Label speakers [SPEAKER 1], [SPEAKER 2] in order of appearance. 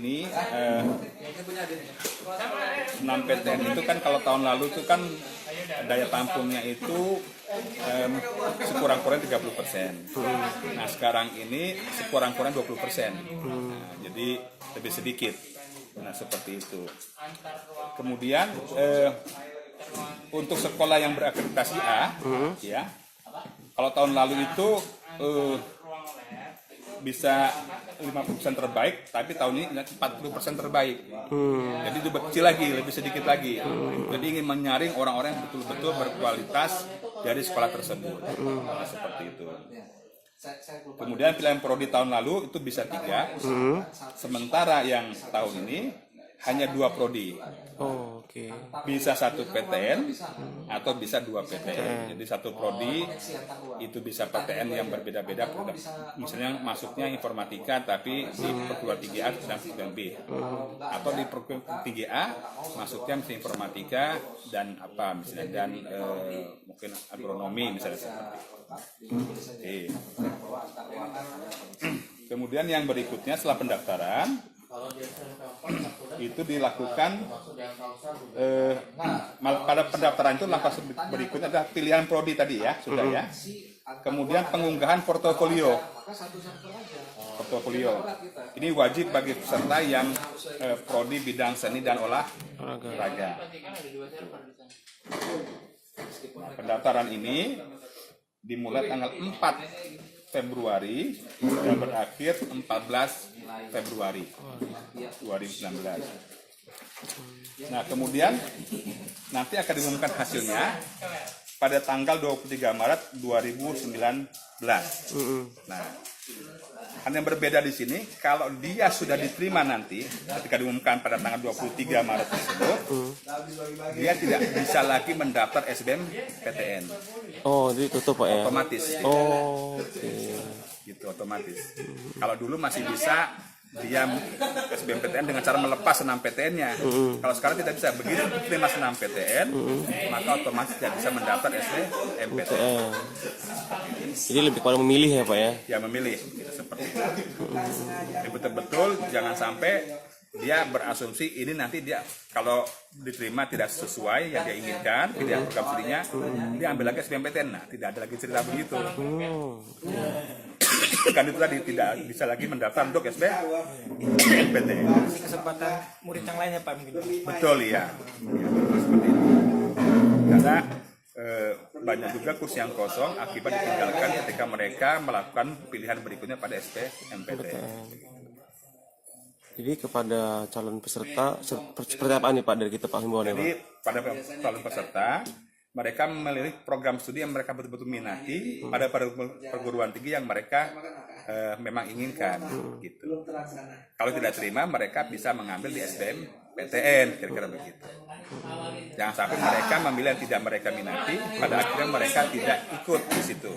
[SPEAKER 1] ini 6 PTN itu kan kalau tahun lalu itu kan daya tampungnya itu sekurang-kurangnya 30%. Nah sekarang ini sekurang-kurangnya 20%. Nah, jadi lebih sedikit. Nah seperti itu. Kemudian untuk sekolah yang berakreditasi A, ya, kalau tahun lalu itu bisa 50% terbaik, tapi tahun ini 40% terbaik. Jadi itu kecil lagi, lebih sedikit lagi. Jadi ingin menyaring orang-orang yang betul-betul berkualitas dari sekolah tersebut. Nah, seperti itu. Kemudian pilihan prodi tahun lalu itu bisa 3, sementara yang tahun ini hanya 2 prodi.
[SPEAKER 2] Oh, oke.
[SPEAKER 1] Bisa 1 PTN atau bisa 2 PTN. Jadi 1 prodi itu bisa PTN yang berbeda-beda. Misalnya masuknya informatika tapi di perguruan tinggi A dan perguruan B. Atau di perguruan tinggi A masuknya misalnya informatika dan apa misalnya dan mungkin agronomi misalnya seperti itu. Kemudian yang berikutnya setelah pendaftaran itu dilakukan pada pendaftaran itu langkah berikutnya adalah pilihan prodi tadi ya sudah ya. Kemudian pengunggahan portofolio. Ini wajib bagi peserta yang prodi bidang seni dan olahraga. Pendaftaran ini dimulai tanggal 4 Februari dan berakhir 14 Februari 2019. Nah, kemudian nanti akan diumumkan hasilnya pada tanggal 23 Maret 2019. Nah, hanya yang berbeda di sini kalau dia sudah diterima nanti ketika diumumkan pada tanggal 23 Maret tersebut, dia tidak bisa lagi mendaftar SBMPTN.
[SPEAKER 2] Oh, jadi tutup Pak ya?
[SPEAKER 1] Otomatis.
[SPEAKER 2] Oh, oke.
[SPEAKER 1] Gitu otomatis. Kalau dulu masih bisa dia SBMPTN dengan cara melepas 6 PTN-nya. Kalau sekarang tidak bisa. Begitu terima 6 PTN, maka otomatis tidak bisa mendaftar SBMPTN.
[SPEAKER 2] Jadi lebih pada memilih ya Pak ya?
[SPEAKER 1] Ya memilih, gitu, seperti itu. Jadi betul-betul jangan sampai dia berasumsi ini nanti dia kalau diterima tidak sesuai yang dia inginkan, tidak program studinya, dia ambil lagi SBMPTN. Nah, tidak ada lagi cerita begitu. Kan itu tadi tidak bisa lagi mendaftar untuk SBMPTN.
[SPEAKER 3] Kesempatan murid yang lainnya Pak mungkin.
[SPEAKER 1] Betul ya. Seperti itu. Karena banyak juga kursi yang kosong akibat ditinggalkan ketika mereka melakukan pilihan berikutnya pada SBMPTN.
[SPEAKER 2] Jadi kepada calon peserta seperti apa nih Pak dari kita Pak himbauannya?
[SPEAKER 1] Jadi pada calon peserta mereka memilih program studi yang mereka betul-betul minati pada perguruan tinggi yang mereka memang inginkan gitu. Kalau tidak terima mereka bisa mengambil di SBMPTN kira-kira begitu. Jangan sampai mereka memilih yang tidak mereka minati pada akhirnya mereka tidak ikut di situ.